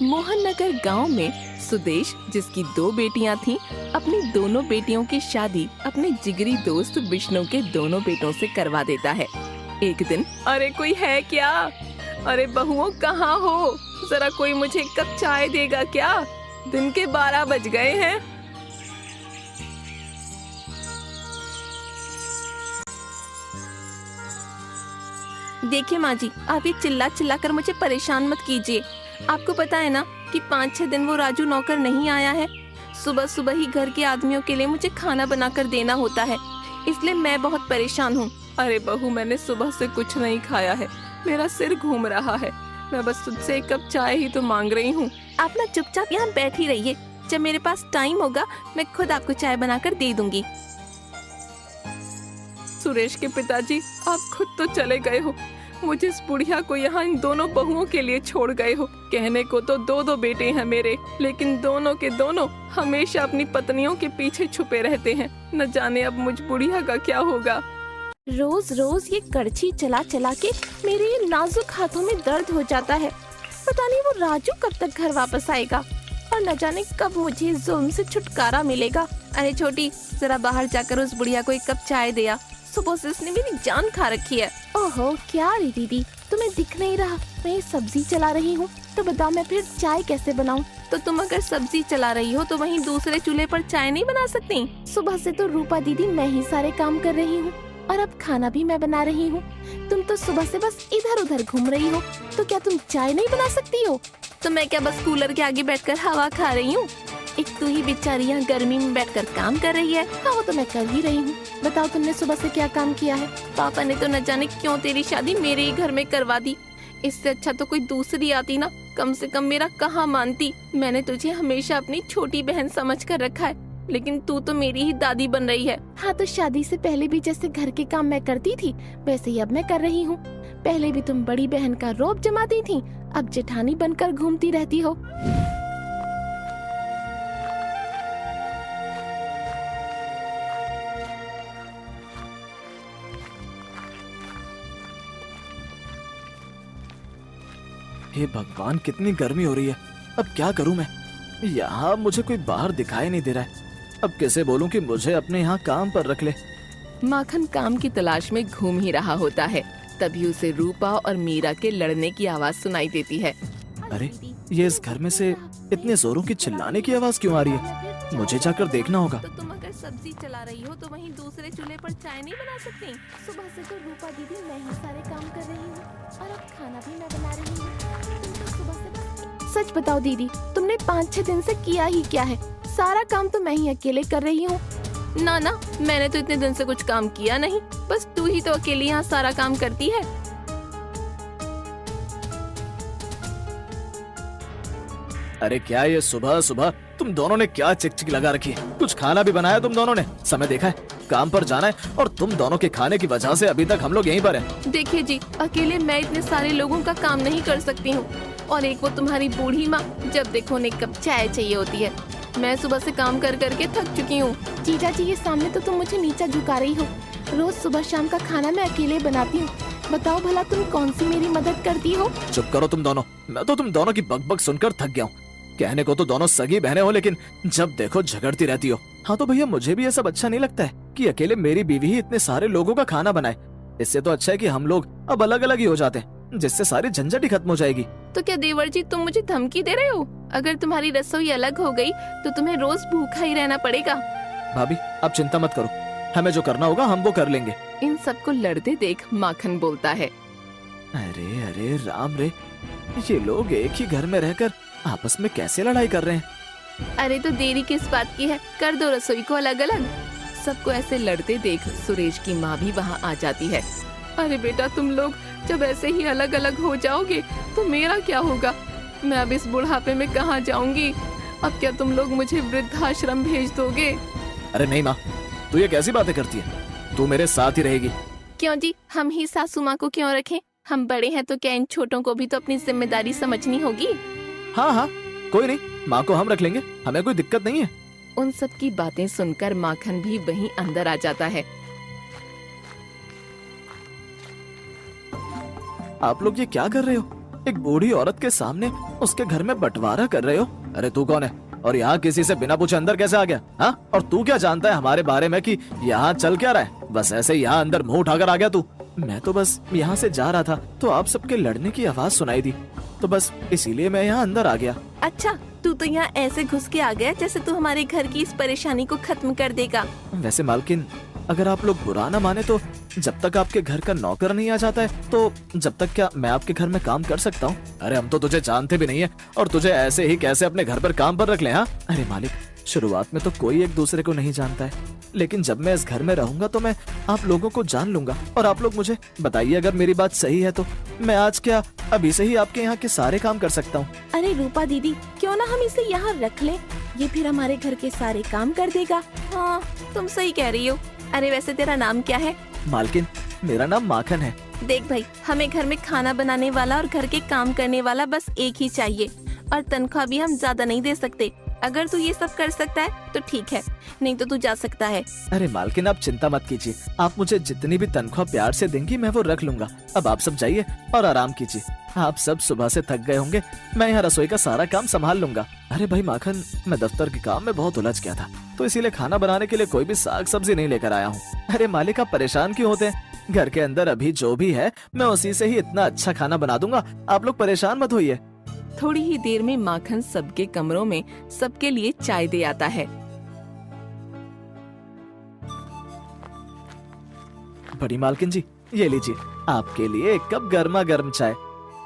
मोहन नगर गाँव में सुदेश, जिसकी 2 बेटियां थीं, अपनी दोनों बेटियों की शादी अपने जिगरी दोस्त विष्णु के दोनों बेटों से करवा देता है। एक दिन, अरे कोई है क्या? अरे बहुओं कहाँ हो? जरा कोई मुझे एक कप चाय देगा क्या? दिन के 12 बज गए हैं। देखिए माँ जी, आप ये चिल्ला चिल्ला कर मुझे परेशान मत कीजिए। आपको पता है ना कि 5-6 दिन वो राजू नौकर नहीं आया है। सुबह सुबह ही घर के आदमियों के लिए मुझे खाना बनाकर देना होता है, इसलिए मैं बहुत परेशान हूँ। अरे बहू, मैंने सुबह से कुछ नहीं खाया है, मेरा सिर घूम रहा है। मैं बस तुझसे एक कप चाय ही तो मांग रही हूँ। आप ना चुपचाप यहाँ बैठी रहिए, जब मेरे पास टाइम होगा मैं खुद आपको चाय बनाकर दे दूंगी। सुरेश के पिताजी, आप खुद तो चले गए हो, मुझे इस बुढ़िया को यहाँ इन दोनों बहुओं के लिए छोड़ गए हो। कहने को तो 2 बेटे हैं मेरे, लेकिन दोनों के दोनों हमेशा अपनी पत्नियों के पीछे छुपे रहते हैं। न जाने अब मुझ बुढ़िया का क्या होगा। रोज रोज ये कड़छी चला चला के मेरे ये नाजुक हाथों में दर्द हो जाता है। पता नहीं वो राजू कब तक घर वापस आएगा और न जाने कब मुझे इस जुल्म से छुटकारा मिलेगा। अरे छोटी, जरा बाहर जाकर उस बुढ़िया को एक कप चाय दे आ। सुबह से उसने मेरी जान खा रखी है। ओहो, क्या रे दीदी, तुम्हें दिख नहीं रहा मैं सब्जी चला रही हूँ? तो बताओ मैं फिर चाय कैसे बनाऊँ? तो तुम अगर सब्जी चला रही हो तो वहीं दूसरे चूल्हे पर चाय नहीं बना सकती? सुबह से तो रूपा दीदी मैं ही सारे काम कर रही हूँ और अब खाना भी मैं बना रही हूँ। तुम तो सुबह से बस इधर उधर घूम रही हो, तो क्या तुम चाय नहीं बना सकती हो? तो मैं क्या बस कूलर के आगे बैठकर हवा खा रही हूँ? एक तू ही बेचारी यहाँ गर्मी में बैठकर काम कर रही है। हाँ, वो तो मैं कर ही रही हूँ। बताओ तुमने सुबह से क्या काम किया है? पापा ने तो न जाने क्यों तेरी शादी मेरे ही घर में करवा दी। इससे अच्छा तो कोई दूसरी आती ना, कम से कम मेरा कहाँ मानती। मैंने तुझे हमेशा अपनी छोटी बहन समझ कर रखा है, लेकिन तू तो मेरी ही दादी बन रही है। हाँ, तो शादी से पहले भी जैसे घर के काम मैं करती थी वैसे ही अब मैं कर रही हूँ। पहले भी तुम बड़ी बहन का रौब जमाती थी, अब जेठानी बनकर घूमती रहती हो। हे भगवान, कितनी गर्मी हो रही है। अब क्या करूं मैं? यहाँ मुझे कोई बाहर दिखाई नहीं दे रहा है। अब कैसे बोलूं कि मुझे अपने यहाँ काम पर रख ले। माखन काम की तलाश में घूम ही रहा होता है, तभी उसे रूपा और मीरा के लड़ने की आवाज सुनाई देती है। अरे, ये इस घर में से इतने जोरों की चिल्लाने की आवाज क्यों आ रही है? मुझे जाकर देखना होगा। तो तुम अगर सब्जी चला रही हो तो वहीं दूसरे चूल्हे पर चाय नहीं बना सकती? सुबह से तो रूपा दीदी मैं ही सारे काम कर रही हूँ और अब खाना भी मैं बना रही हूँ। तुम तो सुबह से सच बताओ दीदी, तुमने 5-6 दिन से किया ही क्या है? सारा काम तो मैं ही अकेले कर रही हूँ। ना ना, मैंने तो इतने दिन से कुछ काम किया नहीं, बस तू ही तो अकेली यहाँ सारा काम करती है। अरे क्या ये सुबह सुबह तुम दोनों ने क्या चिकचिक लगा रखी है? कुछ खाना भी बनाया तुम दोनों ने? समय देखा है, काम पर जाना है और तुम दोनों के खाने की वजह से अभी तक हम लोग यहीं पर हैं। देखिए जी, अकेले मैं इतने सारे लोगों का काम नहीं कर सकती हूँ, और एक वो तुम्हारी बूढ़ी माँ, जब देखो उन्हें कप चाय चाहिए होती है। मैं सुबह से काम कर करके थक चुकी हूँ। जीजा जी, ये सामने तो तुम मुझे नीचा झुका रही हो। रोज सुबह शाम का खाना मैं अकेले बनाती हूँ। बताओ भला तुम कौन सी मेरी मदद करती हो? चुप करो तुम दोनों, मैं तो तुम दोनों की बकबक सुनकर थक गया हूँ। कहने को तो दोनों सगी बहनें हो, लेकिन जब देखो झगड़ती रहती हो। हाँ तो भैया, मुझे भी ये सब अच्छा नहीं लगता है कि अकेले मेरी बीवी ही इतने सारे लोगों का खाना बनाए। इससे तो अच्छा है कि हम लोग अब अलग अलग ही हो जाते हैं, जिससे सारी झंझट ही खत्म हो जाएगी। तो क्या देवर जी, तुम मुझे धमकी दे रहे हो? अगर तुम्हारी रसोई अलग हो गई तो तुम्हें रोज भूखा ही रहना पड़ेगा। भाभी, आप चिंता मत करो, हमें जो करना होगा हम वो कर लेंगे। इन सबको लड़ते देख माखन बोलता है। अरे अरे राम रे, ये लोग एक ही घर में रहकर आपस में कैसे लड़ाई कर रहे हैं? अरे तो देरी किस बात की है, कर दो रसोई को अलग अलग। सबको ऐसे लड़ते देख सुरेश की माँ भी वहाँ आ जाती है। अरे बेटा, तुम लोग जब ऐसे ही अलग अलग हो जाओगे तो मेरा क्या होगा? मैं अब इस बुढ़ापे में कहाँ जाऊंगी? अब क्या तुम लोग मुझे वृद्धाश्रम भेज दोगे? अरे नहीं माँ, तू ये कैसी बातें करती है? तू मेरे साथ ही रहेगी। क्यों जी, हम ही सासू माँ को क्यों रखें? हम बड़े हैं तो क्या इन छोटों को भी तो अपनी जिम्मेदारी समझनी होगी? हाँ हाँ, कोई नहीं, माँ को हम रख लेंगे, हमें कोई दिक्कत नहीं है। उन सब की बातें सुनकर माखन भी वहीं अंदर आ जाता है। आप लोग ये क्या कर रहे हो? एक बूढ़ी औरत के सामने उसके घर में बंटवारा कर रहे हो? अरे तू कौन है और यहाँ किसी से बिना पूछे अंदर कैसे आ गया? हाँ, और तू क्या जानता है हमारे बारे में कि यहाँ चल क्या रहा है? बस ऐसे यहाँ अंदर मुंह उठाकर आ गया तू? मैं तो बस यहाँ से जा रहा था तो आप सबके लड़ने की आवाज सुनाई दी, तो बस इसीलिए मैं यहाँ अंदर आ गया। अच्छा, तू तो यहाँ ऐसे घुस के आ गया जैसे तू हमारे घर की इस परेशानी को खत्म कर देगा। वैसे मालकिन, अगर आप लोग बुरा ना माने तो जब तक आपके घर का नौकर नहीं आ जाता है तो जब तक क्या मैं आपके घर में काम कर सकता हूँ? अरे हम तो तुझे जानते भी नहीं है और तुझे ऐसे ही कैसे अपने घर पर काम पर रख ले? हाँ, अरे मालिक, शुरुआत में तो कोई एक दूसरे को नहीं जानता है, लेकिन जब मैं इस घर में रहूंगा तो मैं आप लोगों को जान लूंगा और आप लोग मुझे बताइए अगर मेरी बात सही है तो मैं आज क्या अभी से ही आपके यहाँ के सारे काम कर सकता हूँ। अरे रूपा दीदी, क्यों ना हम इसे यहाँ रख लें, ये फिर हमारे घर के सारे काम कर देगा। हाँ, तुम सही कह रही हो। अरे वैसे तेरा नाम क्या है? मालकिन, मेरा नाम माखन है। देख भाई, हमें घर में खाना बनाने वाला और घर के काम करने वाला बस एक ही चाहिए, और तनख्वाह भी हम ज्यादा नहीं दे सकते। अगर तू ये सब कर सकता है तो ठीक है, नहीं तो तू जा सकता है। अरे मालकिन, आप चिंता मत कीजिए, आप मुझे जितनी भी तनख्वाह प्यार से देंगी मैं वो रख लूंगा। अब आप सब जाइए और आराम कीजिए, आप सब सुबह से थक गए होंगे, मैं यहाँ रसोई का सारा काम संभाल लूंगा। अरे भाई माखन, मैं दफ्तर के काम में बहुत उलझ गया था तो इसीलिए खाना बनाने के लिए कोई भी साग सब्जी नहीं लेकर आया हूँ। अरे मालिक, आप परेशान क्यों होते हैं? घर के अंदर अभी जो भी है मैं उसी से ही इतना अच्छा खाना बना दूंगा, आप लोग परेशान मत होइए। थोड़ी ही देर में माखन सबके कमरों में सबके लिए चाय दे आता है। बड़ी मालकिन जी, ये लीजिए आपके लिए एक कप गर्मा गर्म चाय।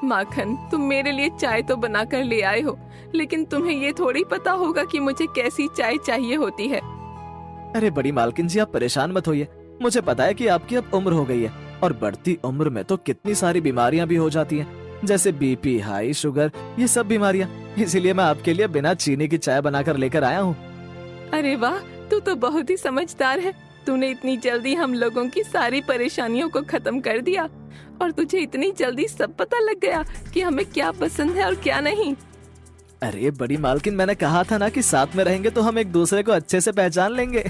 माखन, तुम मेरे लिए चाय तो बना कर ले आए हो, लेकिन तुम्हें ये थोड़ी पता होगा कि मुझे कैसी चाय चाहिए होती है। अरे बड़ी मालकिन जी, आप परेशान मत होइए, मुझे पता है कि आपकी अब उम्र हो गई है और बढ़ती उम्र में तो कितनी सारी बीमारियां भी हो जाती हैं, जैसे बीपी, हाई शुगर, ये सब बीमारियां। इसीलिए मैं आपके लिए बिना चीनी की चाय बनाकर लेकर आया हूँ। अरे वाह, तू तो बहुत ही समझदार है। तूने इतनी जल्दी हम लोगों की सारी परेशानियों को खत्म कर दिया और तुझे इतनी जल्दी सब पता लग गया कि हमें क्या पसंद है और क्या नहीं। अरे बड़ी मालकिन, मैंने कहा था ना कि साथ में रहेंगे तो हम एक दूसरे को अच्छे से पहचान लेंगे।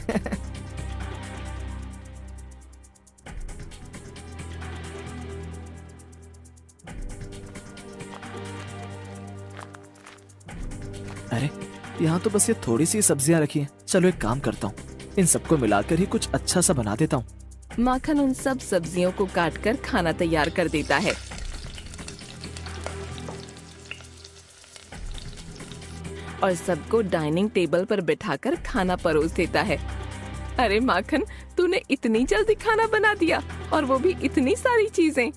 अरे यहाँ तो बस ये थोड़ी सी सब्जियां रखी हैं। चलो एक काम करता हूँ, इन सबको मिलाकर ही कुछ अच्छा सा बना देता हूँ। माखन उन सब सब्जियों को काटकर खाना तैयार कर देता है और सबको डाइनिंग टेबल पर बिठाकर खाना परोस देता है। अरे माखन, तूने इतनी जल्दी खाना बना दिया और वो भी इतनी सारी चीजें।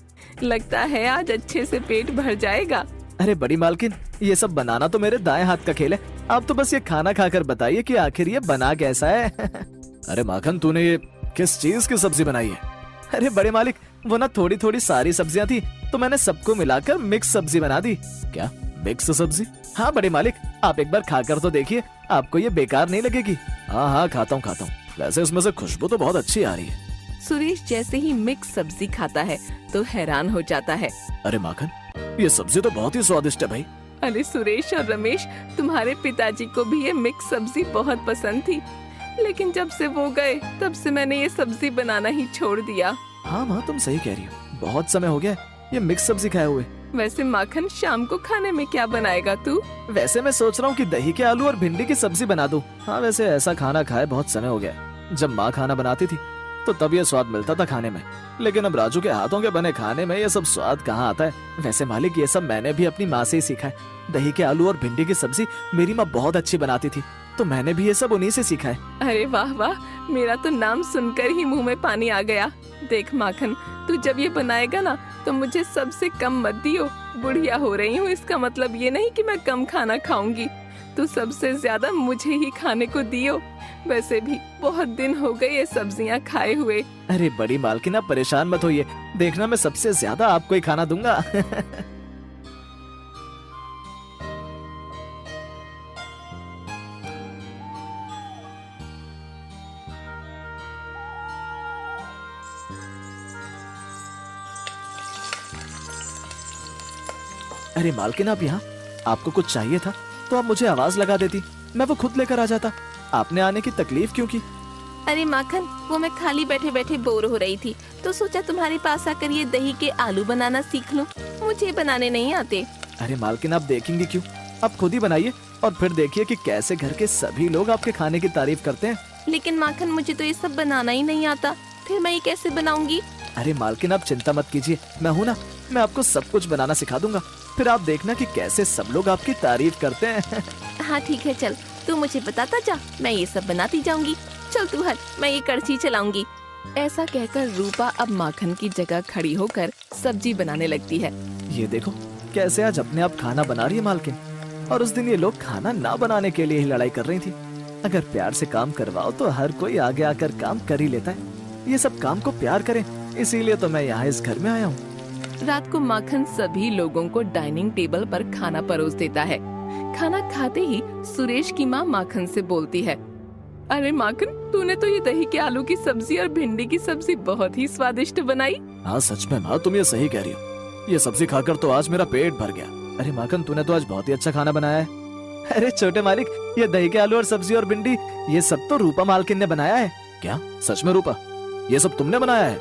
लगता है आज अच्छे से पेट भर जाएगा। अरे बड़ी मालकिन, ये सब बनाना तो मेरे दाएं हाथ का खेल है, आप तो बस ये खाना खाकर बताइए कि आखिर ये बना कैसा है। अरे माखन, तूने ये किस चीज की सब्जी बनाई है? अरे बड़े मालिक, वो ना थोड़ी थोड़ी सारी सब्जियां थी तो मैंने सबको मिलाकर मिक्स सब्जी बना दी। क्या मिक्स सब्जी? हाँ बड़े मालिक, आप एक बार खाकर तो देखिए, आपको ये बेकार नहीं लगेगी। हाँ हाँ, खाता हूँ। वैसे इसमें से खुशबू तो बहुत अच्छी आ रही है। सुरेश जैसे ही मिक्स सब्जी खाता है तो हैरान हो जाता है। अरे माखन, ये सब्जी तो बहुत ही स्वादिष्ट है भाई। अरे सुरेश और रमेश, तुम्हारे पिताजी को भी ये मिक्स सब्जी बहुत पसंद थी, लेकिन जब से वो गए तब से मैंने ये सब्जी बनाना ही छोड़ दिया। हाँ माँ, तुम सही कह रही हो, बहुत समय हो गया ये मिक्स सब्जी खाए हुए। वैसे माखन, शाम को खाने में क्या बनाएगा तू? वैसे मैं सोच रहा हूँ कि दही के आलू और भिंडी की सब्जी बना दूं। हाँ, वैसे ऐसा खाना खाए बहुत समय हो गया। जब माँ खाना बनाती थी तो तब ये स्वाद मिलता था खाने में, लेकिन अब राजू के हाथों के बने खाने में ये सब स्वाद कहाँ आता है। वैसे मालिक, ये सब मैंने भी अपनी माँ से ही सीखा है। दही के आलू और भिंडी की सब्जी मेरी माँ बहुत अच्छी बनाती थी, तो मैंने भी ये सब उन्हीं से सीखा है। अरे वाह वाह, मेरा तो नाम सुनकर ही मुंह में पानी आ गया। देख माखन, तू जब ये बनाएगा ना तो मुझे सबसे कम मत दियो। बुढ़िया हो रही हूँ, इसका मतलब ये नहीं कि मैं कम खाना खाऊंगी। तू सबसे ज्यादा मुझे ही खाने को दियो। वैसे भी बहुत दिन हो गए ये सब्जियाँ खाए हुए। अरे बड़ी मालकिन, आप परेशान मत होइए, देखना मैं सबसे ज्यादा आपको ही खाना दूंगा। अरे मालकिन, आप यहाँ, आपको कुछ चाहिए था तो आप मुझे आवाज लगा देती, मैं वो खुद लेकर आ जाता। आपने आने की तकलीफ क्यों की? अरे माखन, वो मैं खाली बैठे बैठे बोर हो रही थी तो सोचा तुम्हारे पास आकर ये दही के आलू बनाना सीख लूं। मुझे बनाने नहीं आते। अरे मालकिन, आप देखेंगे क्यों, आप खुद ही बनाइए और फिर देखिए कि कैसे घर के सभी लोग आपके खाने की तारीफ करते हैं। लेकिन माखन, मुझे तो ये सब बनाना ही नहीं आता, फिर मैं ये कैसे बनाऊंगी? अरे मालकिन, आप चिंता मत कीजिए, मैं हूँ ना, मैं आपको सब कुछ बनाना सिखा दूंगा। फिर आप देखना कि कैसे सब लोग आपकी तारीफ करते हैं। हाँ ठीक है, चल तू मुझे बताता जा, मैं ये सब बनाती जाऊंगी। चल तू हट, मैं ये कड़छी चलाऊंगी। ऐसा कहकर रूपा अब माखन की जगह खड़ी होकर सब्जी बनाने लगती है। ये देखो कैसे आज अपने आप खाना बना रही है मालकिन। और उस दिन ये लोग खाना ना बनाने के लिए ही लड़ाई कर रही थी। अगर प्यार से काम करवाओ तो हर कोई आगे आकर काम कर ही लेता है। ये सब काम को प्यार करें, इसीलिए तो मैं यहाँ इस घर में आया हूँ। रात को माखन सभी लोगों को डाइनिंग टेबल पर खाना परोस देता है। खाना खाते ही सुरेश की माँ माखन से बोलती है, अरे माखन, तूने तो ये दही के आलू की सब्जी और भिंडी की सब्जी बहुत ही स्वादिष्ट बनाई। हाँ सच में माँ, तुम ये सही कह रही हो। ये सब्जी खाकर तो आज मेरा पेट भर गया। अरे माखन, तूने तो आज बहुत ही अच्छा खाना बनाया है। अरे छोटे मालिक, ये दही के आलू और सब्जी और भिंडी, ये सब तो रूपा मालकिन ने बनाया है। क्या सच में रूपा, ये सब तुमने बनाया है?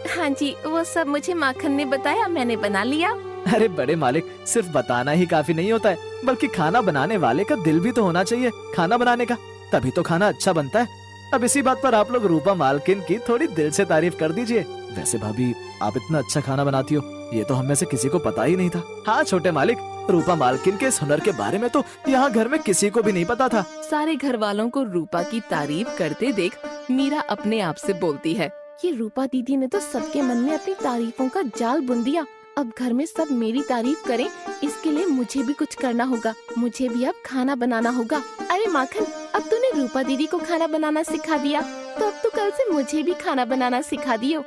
हाँ जी, वो सब मुझे माखन ने बताया, मैंने बना लिया। अरे बड़े मालिक, सिर्फ बताना ही काफी नहीं होता है, बल्कि खाना बनाने वाले का दिल भी तो होना चाहिए खाना बनाने का, तभी तो खाना अच्छा बनता है। अब इसी बात पर आप लोग रूपा मालकिन की थोड़ी दिल से तारीफ कर दीजिए। वैसे भाभी, आप इतना अच्छा खाना बनाती हो, ये तो हम में से किसी को पता ही नहीं था। हाँ छोटे मालिक, रूपा मालकिन के इस हुनर के बारे में तो यहाँ घर में किसी को भी नहीं पता था। सारे घर वालों को रूपा की तारीफ करते देख मीरा अपने आप से बोलती है, ये रूपा दीदी ने तो सबके मन में अपनी तारीफों का जाल बुन दिया। अब घर में सब मेरी तारीफ करें, इसके लिए मुझे भी कुछ करना होगा। मुझे भी अब खाना बनाना होगा। अरे माखन, अब तूने रूपा दीदी को खाना बनाना सिखा दिया, तो अब तो कल से मुझे भी खाना बनाना सिखा दियो।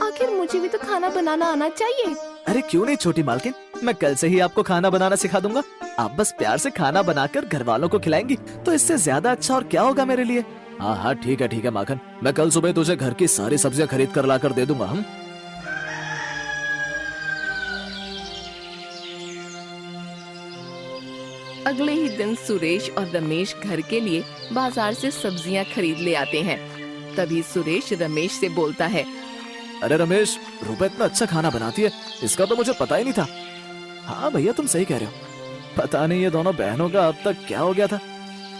आखिर मुझे भी तो खाना बनाना आना चाहिए। अरे क्यों नहीं छोटी मालकिन, मैं कल से ही आपको खाना बनाना सिखा दूंगा। आप बस प्यार से खाना बनाकर घर वालों को खिलाएंगी तो इससे ज्यादा अच्छा और क्या होगा मेरे लिए। हाँ हाँ ठीक है माखन, मैं कल सुबह तुझे घर की सारी सब्जियां खरीद कर लाकर दे दूंगा। हम अगले ही दिन सुरेश और रमेश घर के लिए बाजार से सब्जियां खरीद ले आते हैं। तभी सुरेश रमेश से बोलता है, अरे रमेश, रूपा इतना अच्छा खाना बनाती है, इसका तो मुझे पता ही नहीं था। हाँ भैया, तुम सही कह रहे हो। पता नहीं ये दोनों बहनों का अब तक क्या हो गया था।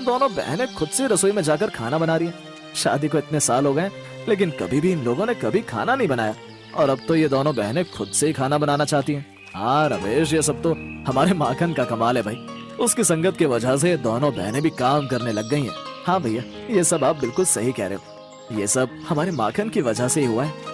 दोनों बहनें खुद से रसोई में जाकर खाना बना रही हैं। शादी को इतने साल हो गए, लेकिन कभी भी इन लोगों ने कभी खाना नहीं बनाया, और अब तो ये दोनों बहनें खुद से ही खाना बनाना चाहती हैं। हाँ रमेश, ये सब तो हमारे माखन का कमाल है भाई। उसकी संगत की वजह से दोनों बहनें भी काम करने लग गई हैं। हाँ भैया, ये सब आप बिल्कुल सही कह रहे हो। ये सब हमारे माखन की वजह से ही हुआ है।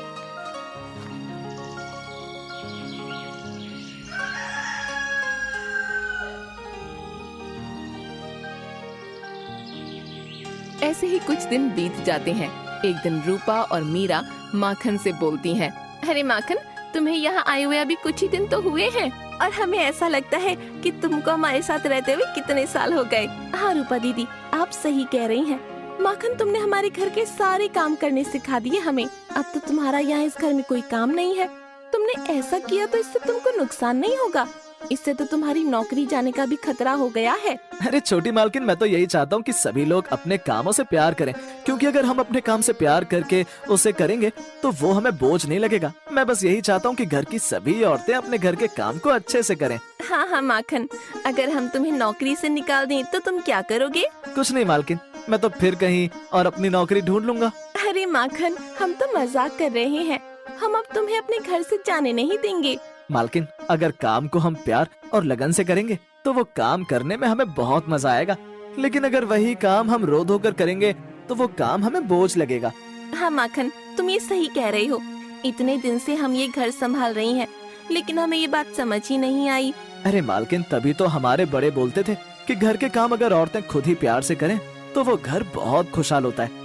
ऐसे ही कुछ दिन बीत जाते हैं। एक दिन रूपा और मीरा माखन से बोलती हैं, अरे माखन, तुम्हें यहाँ आए हुए अभी कुछ ही दिन तो हुए हैं और हमें ऐसा लगता है कि तुमको हमारे साथ रहते हुए कितने साल हो गए। हाँ रूपा दीदी, आप सही कह रही हैं। माखन, तुमने हमारे घर के सारे काम करने सिखा दिए हमें। अब तो तुम्हारा यहाँ इस घर में कोई काम नहीं है। तुमने ऐसा किया तो इससे तुमको नुकसान नहीं होगा, इससे तो तुम्हारी नौकरी जाने का भी खतरा हो गया है। अरे छोटी मालकिन, मैं तो यही चाहता हूँ कि सभी लोग अपने कामों से प्यार करें, क्योंकि अगर हम अपने काम से प्यार करके उसे करेंगे तो वो हमें बोझ नहीं लगेगा। मैं बस यही चाहता हूँ कि घर की सभी औरतें अपने घर के काम को अच्छे से करें। हाँ हाँ माखन, अगर हम तुम्हें नौकरी से निकाल दें तो तुम क्या करोगे? कुछ नहीं मालकिन, मैं तो फिर कहीं और अपनी नौकरी ढूंढ लूंगा। अरे माखन, हम तो मजाक कर रहे हैं। हम अब तुम्हें अपने घर से जाने नहीं देंगे। मालकिन, अगर काम को हम प्यार और लगन से करेंगे तो वो काम करने में हमें बहुत मजा आएगा, लेकिन अगर वही काम हम रो धो कर करेंगे तो वो काम हमें बोझ लगेगा। हाँ माखन, तुम ये सही कह रही हो। इतने दिन से हम ये घर संभाल रही हैं, लेकिन हमें ये बात समझ ही नहीं आई। अरे मालकिन, तभी तो हमारे बड़े बोलते थे कि घर के काम अगर औरतें खुद ही प्यार से करें तो वो घर बहुत खुशहाल होता है।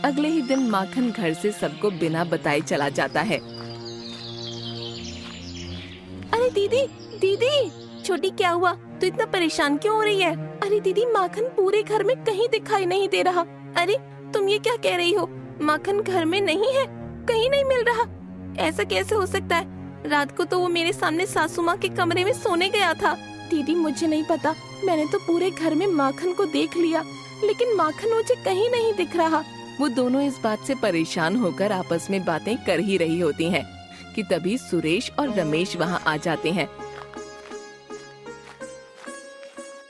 अगले ही दिन माखन घर से सबको बिना बताए चला जाता है। अरे दीदी, दीदी, छोटी क्या हुआ? तू इतना परेशान क्यों हो रही है? अरे दीदी, माखन पूरे घर में कहीं दिखाई नहीं दे रहा। अरे तुम ये क्या कह रही हो? माखन घर में नहीं है, कहीं नहीं मिल रहा। ऐसा कैसे हो सकता है? रात को तो वो मेरे सामने सासू माँ के कमरे में सोने गया था। दीदी मुझे नहीं पता, मैंने तो पूरे घर में माखन को देख लिया, लेकिन माखन मुझे कहीं नहीं दिख रहा। वो दोनों इस बात से परेशान होकर आपस में बातें कर ही रही होती हैं कि तभी सुरेश और रमेश वहाँ आ जाते हैं।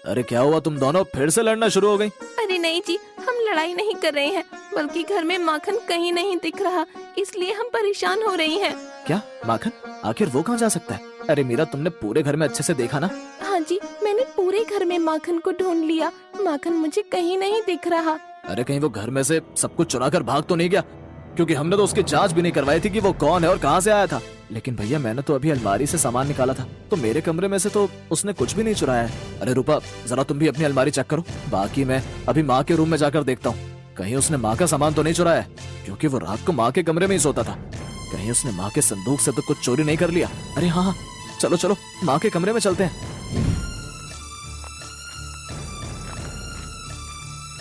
अरे क्या हुआ, तुम दोनों फिर से लड़ना शुरू हो गई? अरे नहीं जी, हम लड़ाई नहीं कर रहे हैं, बल्कि घर में माखन कहीं नहीं दिख रहा, इसलिए हम परेशान हो रही हैं। क्या माखन? आखिर वो कहाँ जा सकता है? अरे मीरा, तुमने पूरे घर में अच्छे से देखा ना? हाँ जी, मैंने पूरे घर में माखन को ढूंढ लिया, माखन मुझे कहीं नहीं दिख रहा। अरे कहीं वो घर में से सब कुछ चुरा कर भाग तो नहीं गया? क्योंकि हमने तो उसकी जांच भी नहीं करवाई थी कि वो कौन है और कहाँ से आया था। लेकिन भैया मैंने तो अभी अलमारी से सामान निकाला था, तो मेरे कमरे में से तो उसने कुछ भी नहीं चुराया है। अरे रूपा, जरा तुम भी अपनी अलमारी चेक करो, बाकी मैं अभी माँ के रूम में जाकर देखता हूँ। कहीं उसने माँ का सामान तो नहीं चुराया है, क्योंकि वो रात को माँ के कमरे में ही सोता था। कहीं उसने माँ के संदूक से तो कुछ चोरी नहीं कर लिया? अरे हाँ, चलो चलो माँ के कमरे में चलते हैं।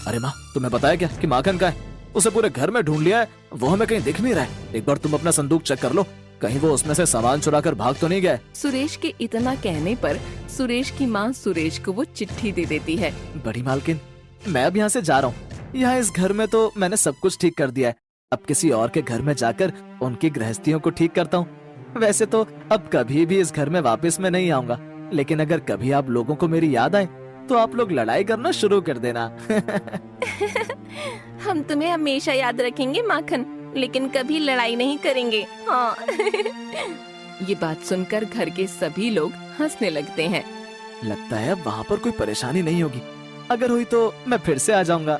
अरे माँ, तुम्हें पता है क्या कि माखन का है? उसे पूरे घर में ढूंढ लिया है, वो हमें कहीं दिख नहीं रहा है। एक बार तुम अपना संदूक चेक कर लो, कहीं वो उसमें से सामान चुरा कर भाग तो नहीं गया है। सुरेश के इतना कहने पर सुरेश की माँ सुरेश को वो चिट्ठी दे देती है। बड़ी मालकिन, मैं अब यहाँ से जा रहा हूँ। यहाँ इस घर में तो मैंने सब कुछ ठीक कर दिया है, अब किसी और के घर में जाकर उनकी गृहस्थियों को ठीक करता हूँ। वैसे तो अब कभी भी इस घर में वापस में नहीं आऊंगा, लेकिन अगर कभी आप लोगों को मेरी याद आए तो आप लोग लड़ाई करना शुरू कर देना। हम तुम्हें हमेशा याद रखेंगे माखन, लेकिन कभी लड़ाई नहीं करेंगे। हाँ। ये बात सुनकर घर के सभी लोग हंसने लगते हैं। लगता है अब वहाँ पर कोई परेशानी नहीं होगी, अगर हुई तो मैं फिर से आ जाऊंगा।